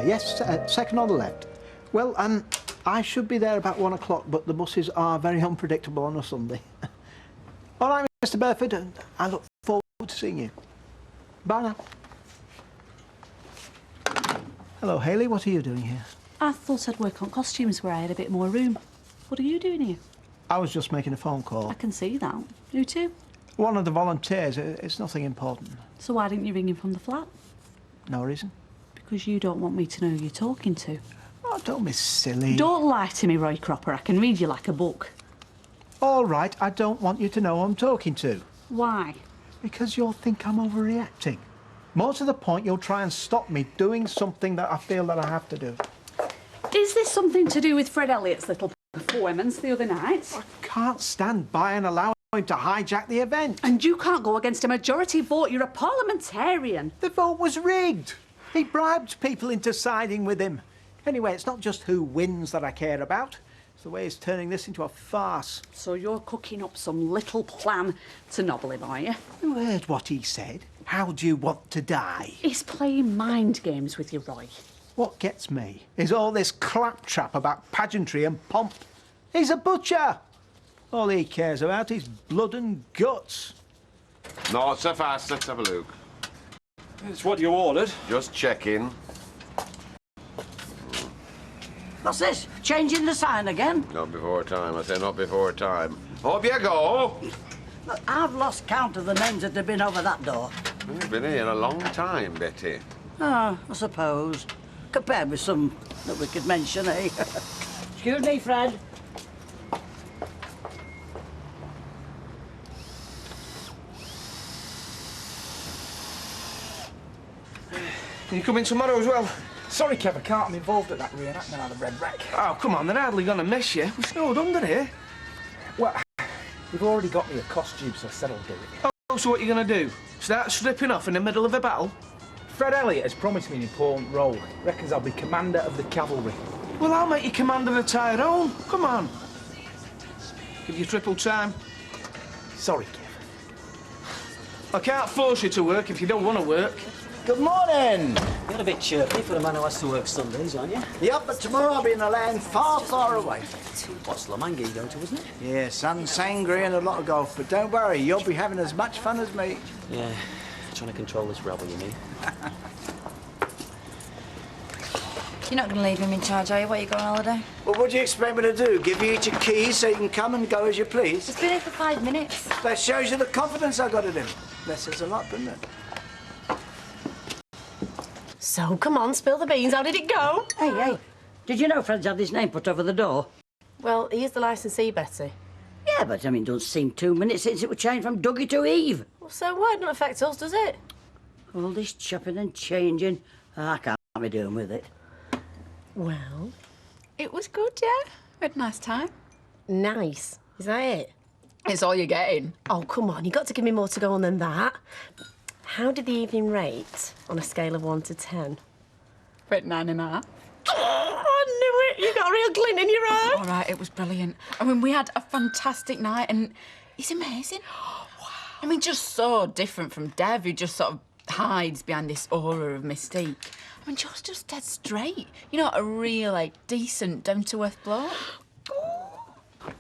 Yes, second on the left. Well, I should be there about 1 o'clock, but the buses are very unpredictable on a Sunday. All right, Mr. Burford, and I look forward to seeing you. Bye now. Hello, Hayley. What are you doing here? I thought I'd work on costumes where I had a bit more room. What are you doing here? I was just making a phone call. I can see that. Who to? One of the volunteers. It's nothing important. So why didn't you ring him from the flat? No reason. Because you don't want me to know who you're talking to. Oh, don't be silly. Don't lie to me, Roy Cropper. I can read you like a book. All right, I don't want you to know who I'm talking to. Why? Because you'll think I'm overreacting. More to the point, you'll try and stop me doing something that I feel that I have to do. Is this something to do with Fred Elliott's little performance the other night? I can't stand by and allow him to hijack the event. And you can't go against a majority vote. You're a parliamentarian. The vote was rigged. He bribed people into siding with him. Anyway, it's not just who wins that I care about. It's the way he's turning this into a farce. So you're cooking up some little plan to nobble him, are you? You heard what he said. How do you want to die? He's playing mind games with you, Roy. What gets me is all this claptrap about pageantry and pomp. He's a butcher. All he cares about is blood and guts. Not so fast, let's have a look. It's what you ordered. Just checking. What's this? Changing the sign again? Not before time, I say not before time. Up you go. Look, I've lost count of the names that have been over that door. You've been here a long time, Betty. Ah, I suppose. Compared with some that we could mention, eh? Excuse me, Fred. Can you come in tomorrow as well? Sorry, Kev, I can't. I'm involved at that reenactment on the Red Wreck. Oh, come on, they're hardly gonna miss you. We're snowed under here. Well, they've already got me a costume, so I said I'll do it. Oh, so what are you gonna do? Start stripping off in the middle of a battle? Fred Elliott has promised me an important role. Reckons I'll be commander of the cavalry. Well, I'll make you commander of Tyrone. Come on. Give you triple time. Sorry, Kev. I can't force you to work if you don't want to work. Good morning. You're a bit chirpy for a man who has to work Sundays, aren't you? Yep, but tomorrow I'll be in a land far, far away. What's Lomanga you going to, isn't it? Yeah, sun, sangria and a lot of golf. But don't worry, you'll be having as much fun as me. Yeah, trying to control this rebel, you mean? You're not going to leave him in charge, are you? Where you going on holiday? Well, what do you expect me to do? Give you each a key so you can come and go as you please? He's been here for 5 minutes. That shows you the confidence I got in him. That says a lot, doesn't it? So, come on, spill the beans. How did it go? Hey, did you know Fred's had his name put over the door? Well, he is the licensee, Betty. Yeah, but I mean, it doesn't seem 2 minutes since it was changed from Dougie to Eve. Well, so what? It doesn't affect us, does it? All this chopping and changing, I can't be doing with it. Well, It was good, yeah. We had a nice time. nice. Is that it? It's all you're getting. Oh, come on. You've got to give me more to go on than that. How did the evening rate on a scale of 1 to 10? But 9.5. Oh, I knew it. You got a real glint in your eye. All right, it was brilliant. I mean, we had a fantastic night and he's amazing. Wow. I mean, just so different from Dev, who just sort of hides behind this aura of mystique. I mean, Joe's just dead straight. You know, a real, like, decent, down-to-earth bloke.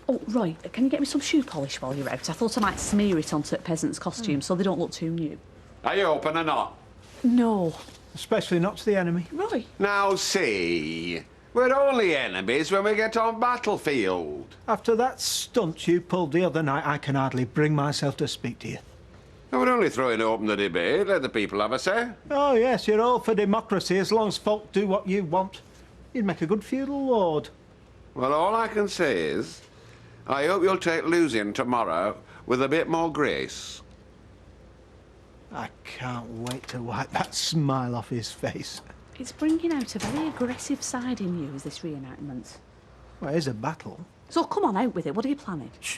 Oh, Roy, can you get me some shoe polish while you're out? I thought I might smear it onto peasant's costume so they don't look too new. Are you open or not? No. Especially not to the enemy. Roy. Now see, we're only enemies when we get on battlefield. After that stunt you pulled the other night, I can hardly bring myself to speak to you. No, we're only throwing open the debate. Let the people have a say. Oh, yes, you're all for democracy as long as folk do what you want. You'd make a good feudal lord. Well, all I can say is, I hope you'll take losing tomorrow with a bit more grace. I can't wait to wipe that smile off his face. It's bringing out a very aggressive side in you, is this reenactment. Well, it is a battle. So come on, out with it. What are you planning? Shh.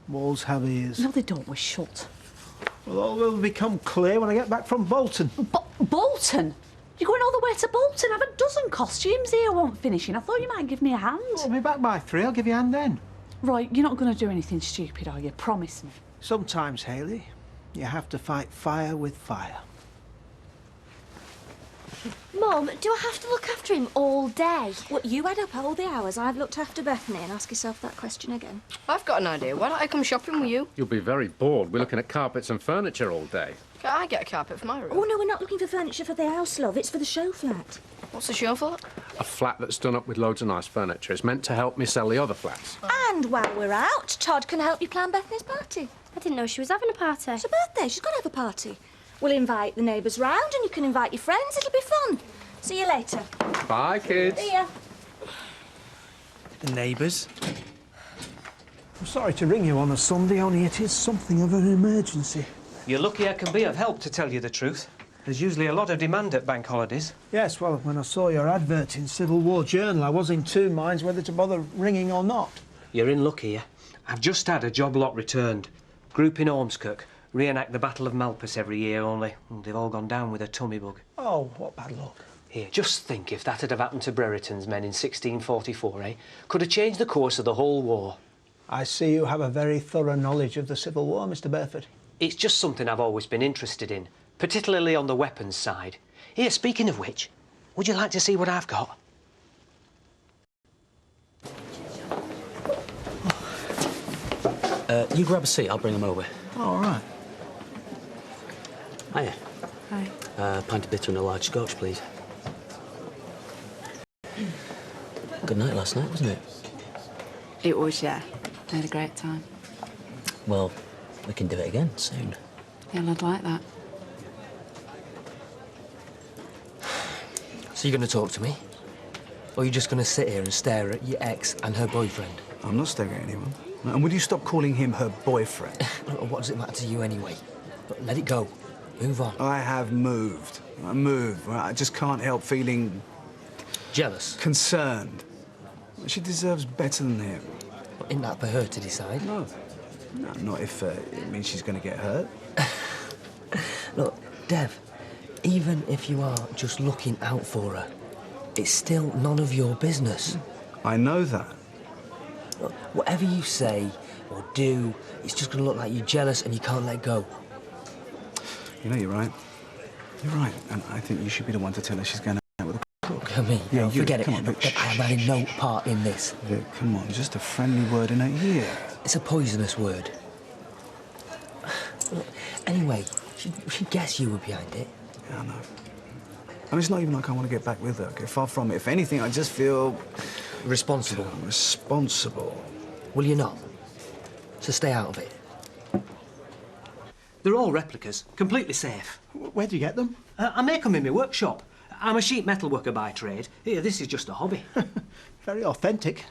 Walls have ears. No, they don't. We're shut. Well, all will become clear when I get back from Bolton. Bolton? You're going all the way to Bolton? I have a dozen costumes here I won't finishing. I thought you might give me a hand. I'll be back by 3. I'll give you a hand then. Roy, you're not going to do anything stupid, are you? Promise me. Sometimes, Hayley, you have to fight fire with fire. Mum, do I have to look after him all day? Well, you add up all the hours I've looked after Bethany and ask yourself that question again. I've got an idea. Why don't I come shopping with you? You'll be very bored. We're looking at carpets and furniture all day. Can I get a carpet for my room? Oh, no, we're not looking for furniture for the house, love. It's for the show flat. What's the show for? A flat that's done up with loads of nice furniture. It's meant to help me sell the other flats. And while we're out, Todd can help you plan Bethany's party. I didn't know she was having a party. It's her birthday. She's got to have a party. We'll invite the neighbours round and you can invite your friends. It'll be fun. See you later. Bye, kids. See ya. The neighbours? I'm sorry to ring you on a Sunday, only it is something of an emergency. You're lucky I can be of help, to tell you the truth. There's usually a lot of demand at bank holidays. Yes, well, when I saw your advert in Civil War Journal, I was in two minds whether to bother ringing or not. You're in luck here. I've just had a job lot returned. Group in Ormskirk. Reenact the Battle of Malpas every year, only they've all gone down with a tummy bug. Oh, what bad luck. Here, just think if that had have happened to Brereton's men in 1644, eh? Could have changed the course of the whole war. I see you have a very thorough knowledge of the Civil War, Mr. Burford. It's just something I've always been interested in, particularly on the weapons side. Here, speaking of which, would you like to see what I've got? You grab a seat, I'll bring them over. All right. Hiya. Hi. Pint of bitter and a large scotch, please. Good night last night, wasn't it? It was, yeah. I had a great time. Well, we can do it again soon. Yeah, I'd like that. So you're going to talk to me? Or are you just going to sit here and stare at your ex and her boyfriend? I'm not staring at anyone. And would you stop calling him her boyfriend? What does it matter to you anyway? Let it go. Move on. I have moved. I moved. I just can't help feeling... Jealous? Concerned. She deserves better than him. Well, isn't that for her to decide? No. No, not if it means she's going to get hurt. Look, Dev, even if you are just looking out for her, it's still none of your business. I know that. Look, whatever you say or do, it's just going to look like you're jealous and you can't let go. You know, you're right. You're right. And I think you should be the one to tell her she's going out with a crook. I mean, yeah, no, forget it. Come on, Look, I have had no part in this. Vic, come on, just a friendly word in her ear. It's a poisonous word. Look, anyway, she'd guess you were behind it. Yeah, I know. I mean, it's not even like I want to get back with her, okay? Far from it. If anything, I just feel... Responsible. Responsible. Will you not? So stay out of it. They're all replicas, completely safe. Where do you get them? I make them in my workshop. I'm a sheet metal worker by trade. Here, this is just a hobby. Very authentic.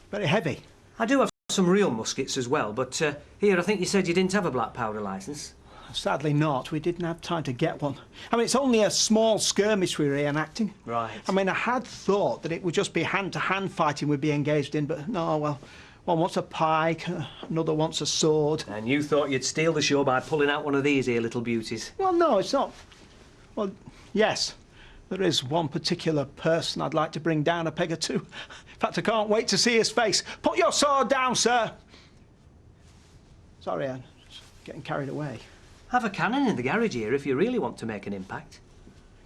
Very heavy. I do have some real muskets as well, but here, I think you said you didn't have a black powder licence. Sadly not. We didn't have time to get one. I mean, it's only a small skirmish we're reenacting. Right. I mean, I had thought that it would just be hand-to-hand fighting we'd be engaged in, but no, well, one wants a pike, another wants a sword. And you thought you'd steal the show by pulling out one of these here little beauties? Well, no, it's not. Well, yes, there is one particular person I'd like to bring down a peg or two. In fact, I can't wait to see his face. Put your sword down, sir. Sorry, I'm just getting carried away. Have a cannon in the garage here if you really want to make an impact.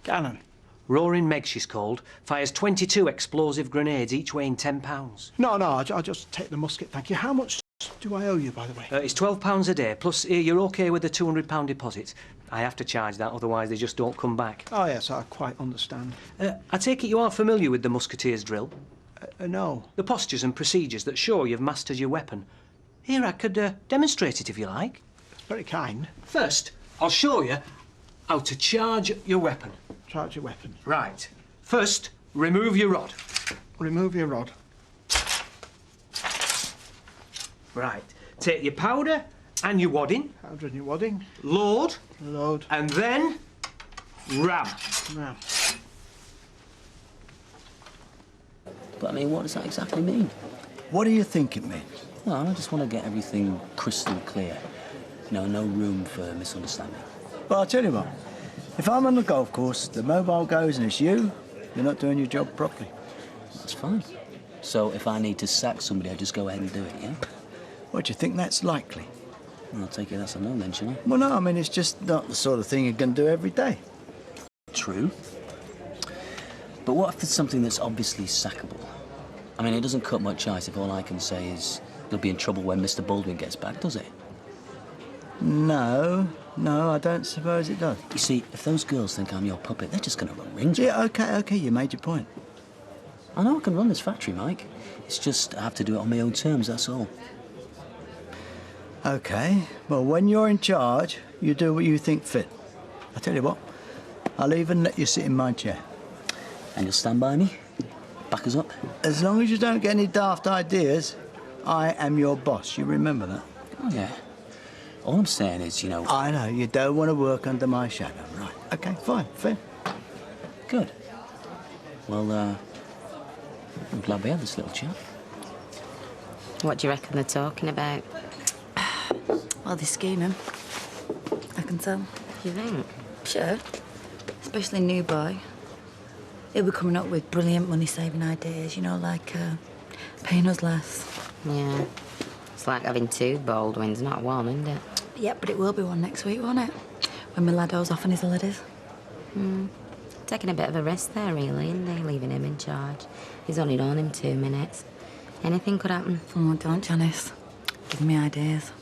Cannon? Roaring Meg, she's called. Fires 22 explosive grenades, each weighing 10 pounds. No, I'll just take the musket, thank you. How much do I owe you, by the way? It's £12 a day, plus you're OK with the £200 deposit. I have to charge that, otherwise they just don't come back. Oh, yes, I quite understand. I take it you aren't familiar with the musketeer's drill? No. The postures and procedures that show you've mastered your weapon. Here, I could demonstrate it if you like. That's very kind. First, I'll show you how to charge your weapon. Charge your weapon. Right. First, remove your rod. Remove your rod. Right. Take your powder and your wadding. Powder and your wadding. Load. Load. And then ram. Ram. But, I mean, what does that exactly mean? What do you think it means? Well, I just want to get everything crystal clear. You know, no room for misunderstanding. Well, I'll tell you what. If I'm on the golf course, the mobile goes and it's you, you're not doing your job properly. That's fine. So if I need to sack somebody, I just go ahead and do it, yeah? What, do you think that's likely? Well, I'll take it that's a no then, shall I? Well, no, I mean, it's just not the sort of thing you're going to do every day. True. But what if there's something that's obviously sackable? I mean, it doesn't cut much ice if all I can say is you'll be in trouble when Mr. Baldwin gets back, does it? No, I don't suppose it does. You see, if those girls think I'm your puppet, they're just going to run rings. Yeah, OK, you made your point. I know I can run this factory, Mike. It's just I have to do it on my own terms, that's all. OK, well, when you're in charge, you do what you think fit. I tell you what, I'll even let you sit in my chair. And you'll stand by me? Back us up? As long as you don't get any daft ideas, I am your boss. You remember that? Oh, yeah. All I'm saying is, you know... I know, you don't want to work under my shadow. Right, OK, fine, fair. Good. Well, I'm glad we had this little chat. What do you reckon they're talking about? Well, they're scheming. I can tell. You think? Sure. Especially new boy. He'll be coming up with brilliant money-saving ideas, you know, like paying us less. Yeah. It's like having two Baldwins, not one, isn't it? Yep, but it will be one next week, won't it? When Milado's off on his holidays. Taking a bit of a risk there, really, isn't he? Leaving him in charge. He's only known him 2 minutes. Anything could happen. Oh, don't, Janice. Give me ideas.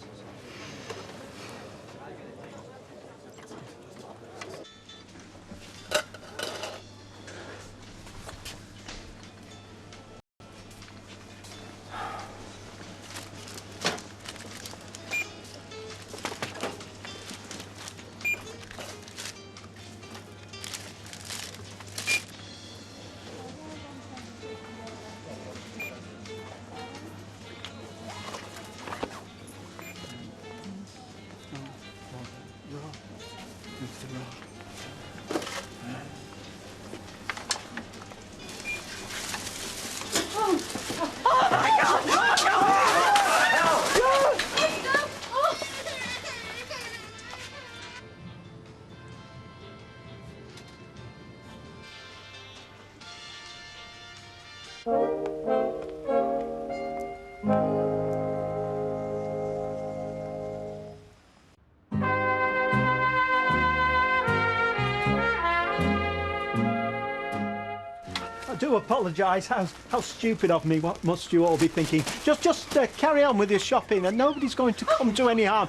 I do apologise. How stupid of me. What must you all be thinking? Just carry on with your shopping and nobody's going to come to any harm.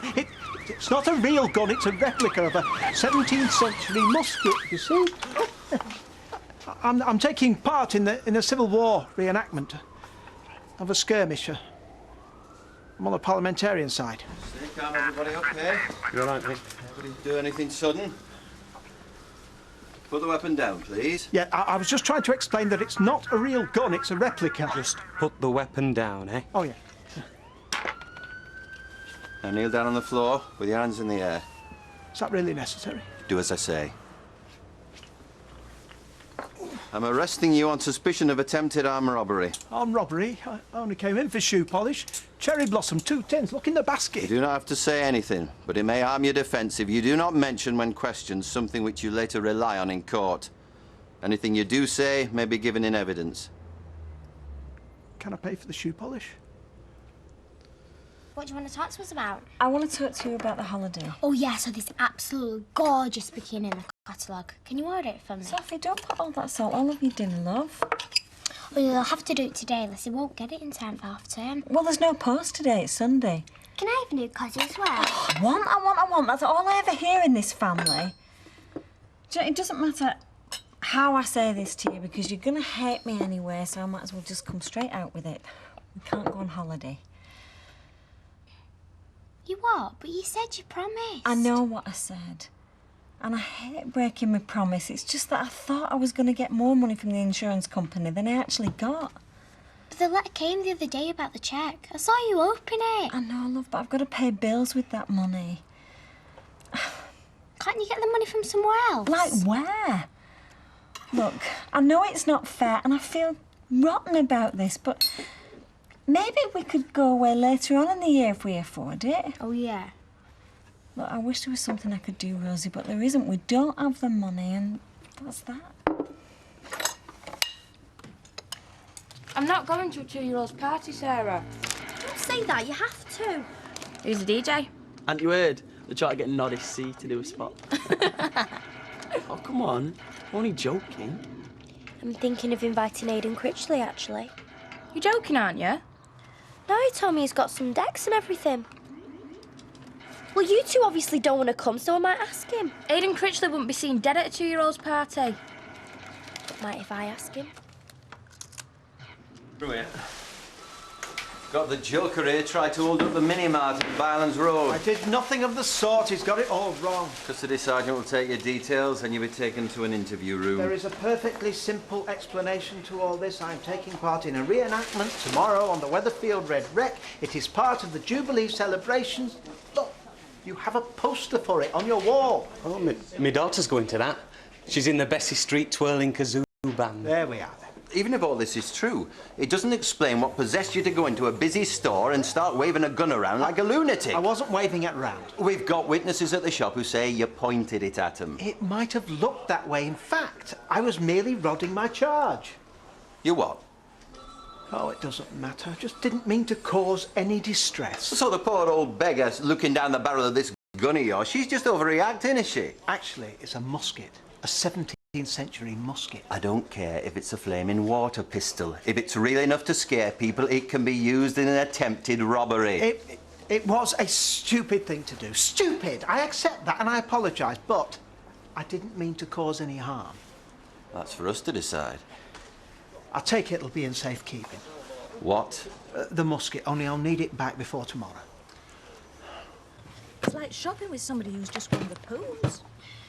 It's not a real gun, it's a replica of a 17th century musket, you see? I'm taking part in a Civil War reenactment of a skirmish. I'm on the parliamentarian side. Stay calm, everybody, okay? You're all right, mate. Nobody do anything sudden? Put the weapon down, please. Yeah, I was just trying to explain that it's not a real gun, it's a replica. Just put the weapon down, eh? Oh, yeah. Now kneel down on the floor with your hands in the air. Is that really necessary? Do as I say. I'm arresting you on suspicion of attempted armed robbery. Armed robbery? I only came in for shoe polish. Cherry blossom, 2 tins. Look in the basket. You do not have to say anything, but it may harm your defence if you do not mention when questioned something which you later rely on in court. Anything you do say may be given in evidence. Can I pay for the shoe polish? What do you want to talk to us about? I want to talk to you about the holiday. Oh, yeah, so this absolutely gorgeous bikini in the catalogue. Can you order it for me? Sophie, don't put all that salt all over your dinner, love. Well, you'll have to do it today, Lissy won't get it in time for half term. Well, there's no post today, it's Sunday. Can I have a new cosy as well? I want. That's all I ever hear in this family. Do you know, it doesn't matter how I say this to you because you're going to hate me anyway, so I might as well just come straight out with it. We can't go on holiday. You what? But you said you promised. I know what I said. And I hate breaking my promise. It's just that I thought I was going to get more money from the insurance company than I actually got. But the letter came the other day about the cheque. I saw you open it. I know, love, but I've got to pay bills with that money. Can't you get the money from somewhere else? Like where? Look, I know it's not fair and I feel rotten about this, but maybe we could go away later on in the year if we afford it. Oh, yeah. Look, I wish there was something I could do, Rosie, but there isn't. We don't have the money and that's that. I'm not going to a 2-year-old's party, Sarah. Don't say that, you have to. Who's the DJ? Hadn't you heard? They're trying to get Noddy C to do a spot. Oh, come on. I'm only joking. I'm thinking of inviting Aidan Critchley, actually. You're joking, aren't you? No, he told me he's got some decks and everything. Well, you two obviously don't want to come, so I might ask him. Aidan Critchley wouldn't be seen dead at a 2-year-old's party. But might if I ask him? Brilliant. Got the joker here, tried to hold up the mini-mart at Bylands Road. I did nothing of the sort. He's got it all wrong. Custody sergeant will take your details and you'll be taken to an interview room. There is a perfectly simple explanation to all this. I'm taking part in a reenactment tomorrow on the Weatherfield Red Wreck. It is part of the Jubilee celebrations. Look, you have a poster for it on your wall. Oh, my daughter's going to that. She's in the Bessie Street Twirling Kazoo band. There we are. Even if all this is true, it doesn't explain what possessed you to go into a busy store and start waving a gun around like a lunatic. I wasn't waving it round. We've got witnesses at the shop who say you pointed it at them. It might have looked that way. In fact, I was merely rodding my charge. You what? Oh, it doesn't matter. I just didn't mean to cause any distress. So the poor old beggar looking down the barrel of this gun of yours, she's just overreacting, is she? Actually, it's a musket. A 17th century musket. I don't care if it's a flaming water pistol. If it's real enough to scare people, it can be used in an attempted robbery. It was a stupid thing to do. Stupid! I accept that and I apologise, but I didn't mean to cause any harm. That's for us to decide. I take it it'll be in safekeeping. What? The musket, only I'll need it back before tomorrow. It's like shopping with somebody who's just won the pools.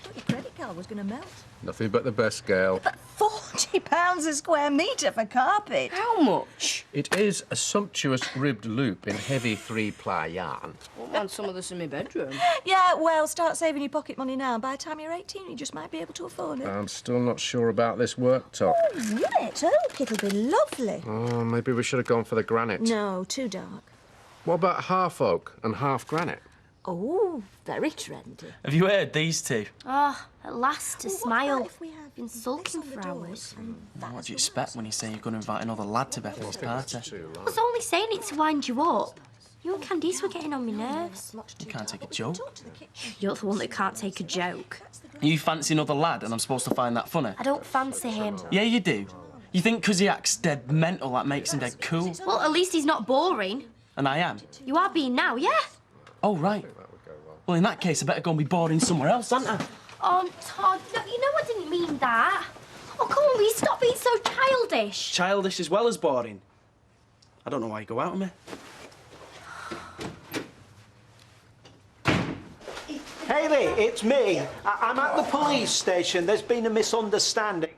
Thought your credit card was going to melt. Nothing but the best, Gail. But £40 a square metre for carpet. How much? It is a sumptuous ribbed loop in heavy 3-ply yarn. I want some of this in my bedroom. Yeah, well, start saving your pocket money now. By the time you're 18, you just might be able to afford it. I'm still not sure about this worktop. Oh, right. Look, it'll be lovely. Oh, maybe we should have gone for the granite. No, too dark. What about half oak and half granite? Oh, very trendy. Have you heard these two? Oh, at last, a smile. If we have Been sulking for hours. What do you expect when you say you're going to invite another lad to Bethel's party? I was only saying it to wind you up. You and Candice were getting on my nerves. You can't take a joke. You're the one that can't take a joke. You fancy another lad and I'm supposed to find that funny? I don't fancy him. Yeah, you do. You think 'cause he acts dead mental that makes him dead cool? Well, at least he's not boring. And I am. You are being now, yeah? Oh, right. Well, in that case, I better go and be boring somewhere else, aren't I? Oh, Todd, no, you know I didn't mean that. Oh, come on, will you stop being so childish? Childish as well as boring. I don't know why you go out with me. Hayley, it's me. I'm at the police station. There's been a misunderstanding.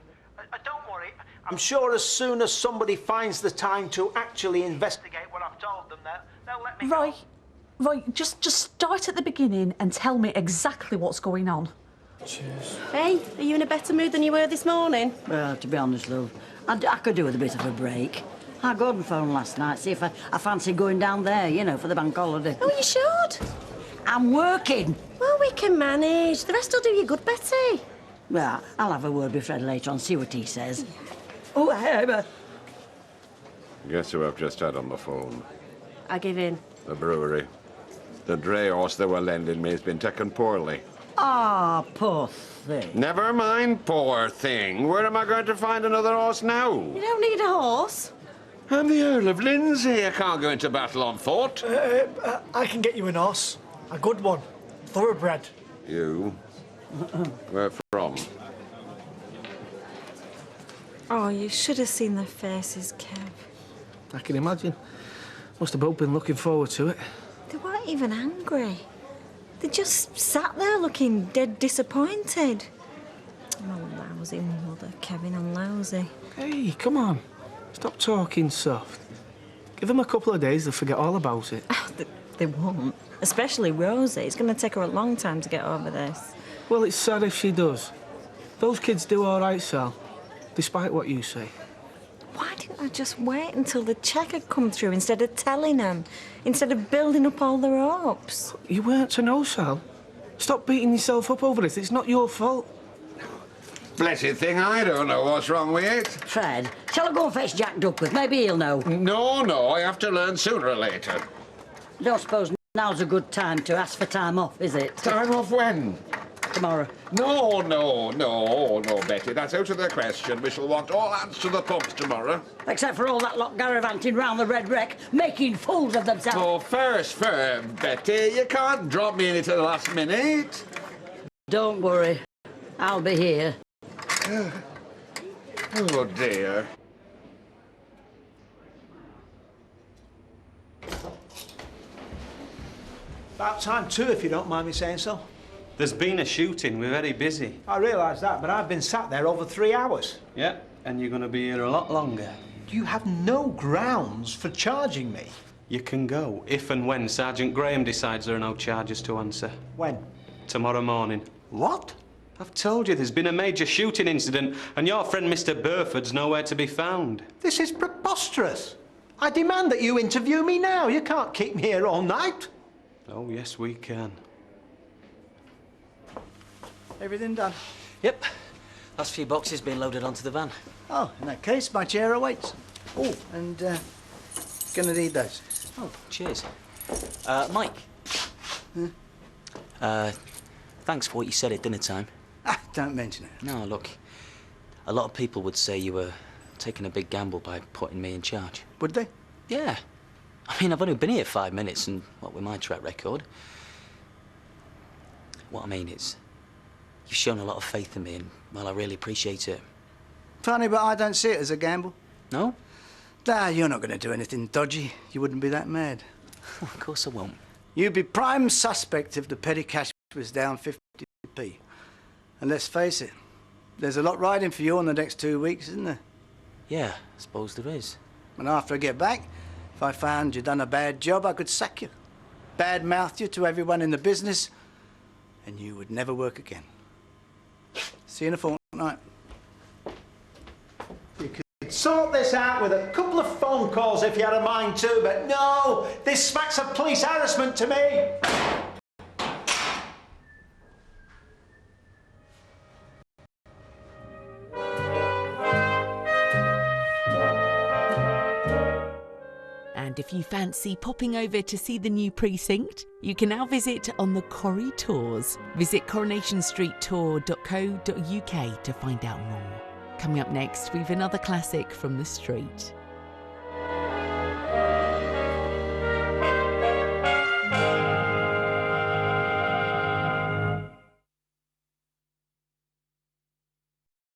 Don't worry. I'm sure as soon as somebody finds the time to actually investigate what I've told them, they'll let me go. Right, just start at the beginning and tell me exactly what's going on. Cheers. Hey, are you in a better mood than you were this morning? Well, to be honest, love, I could do with a bit of a break. I got on phone last night, see if I fancy going down there, you know, for the bank holiday. Oh, you should. I'm working. Well, we can manage. The rest will do you good, Betty. Well, I'll have a word with Fred later on, see what he says. Oh, hey, Guess who I've just had on the phone? I give in. The brewery. The dray horse they were lending me has been taken poorly. Ah, poor thing. Never mind, poor thing. Where am I going to find another horse now? You don't need a horse. I'm the Earl of Lindsay. I can't go into battle on foot. I can get you an horse. A good one. Thoroughbred. You? Where from? Oh, you should have seen their faces, Kev. I can imagine. Must have both been looking forward to it. They weren't even angry. They just sat there looking dead disappointed. Oh, lousy mother, Kevin, I'm lousy. Hey, come on. Stop talking soft. Give them a couple of days, they'll forget all about it. Oh, they won't. Especially Rosie. It's going to take her a long time to get over this. Well, it's sad if she does. Those kids do all right, Sal, despite what you say. Why didn't I just wait until the cheque had come through instead of telling them? Instead of building up all their hopes? You weren't to know, Sal. Stop beating yourself up over this. It's not your fault. Blessed thing, I don't know what's wrong with it. Fred, shall I go and fetch Jack Duckworth? Maybe he'll know. No, I have to learn sooner or later. Don't suppose now's a good time to ask for time off, is it? Time off when? tomorrow. No, Betty, that's out of the question. We shall want all hands to the pumps tomorrow. Except for all that lot gallivanting round the Red Wreck, making fools of themselves. Oh, fair's fair, Betty. You can't drop me in it at the last minute. Don't worry, I'll be here. Oh, dear. About time too, if you don't mind me saying so. There's been a shooting. We're very busy. I realise that, but I've been sat there over 3 hours. Yeah, and you're going to be here a lot longer. You have no grounds for charging me. You can go if and when Sergeant Graham decides there are no charges to answer. When? Tomorrow morning. What? I've told you there's been a major shooting incident and your friend Mr. Burford's nowhere to be found. This is preposterous. I demand that you interview me now. You can't keep me here all night. Oh, yes, we can. Everything done? Yep. Last few boxes being loaded onto the van. Oh, in that case, my chair awaits. Oh, and gonna need those. Oh, cheers. Mike. Thanks for what you said at dinner time. Ah, don't mention it. No, look. A lot of people would say you were taking a big gamble by putting me in charge. Would they? Yeah. I mean, I've only been here 5 minutes, and what with my track record. What I mean is, you've shown a lot of faith in me, and, well, I really appreciate it. Funny, but I don't see it as a gamble. No? Nah, you're not going to do anything dodgy. You wouldn't be that mad. Of course I won't. You'd be prime suspect if the petty cash was down 50p. And let's face it, there's a lot riding for you in the next 2 weeks, isn't there? Yeah, I suppose there is. And after I get back, if I found you'd done a bad job, I could sack you. Bad-mouth you to everyone in the business, and you would never work again. See you in a fortnight. You could sort this out with a couple of phone calls if you had a mind to, but no, this smacks of police harassment to me. And if you fancy popping over to see the new precinct, you can now visit on the Corrie Tours. Visit coronationstreettour.co.uk to find out more. Coming up next, we've another classic from the street.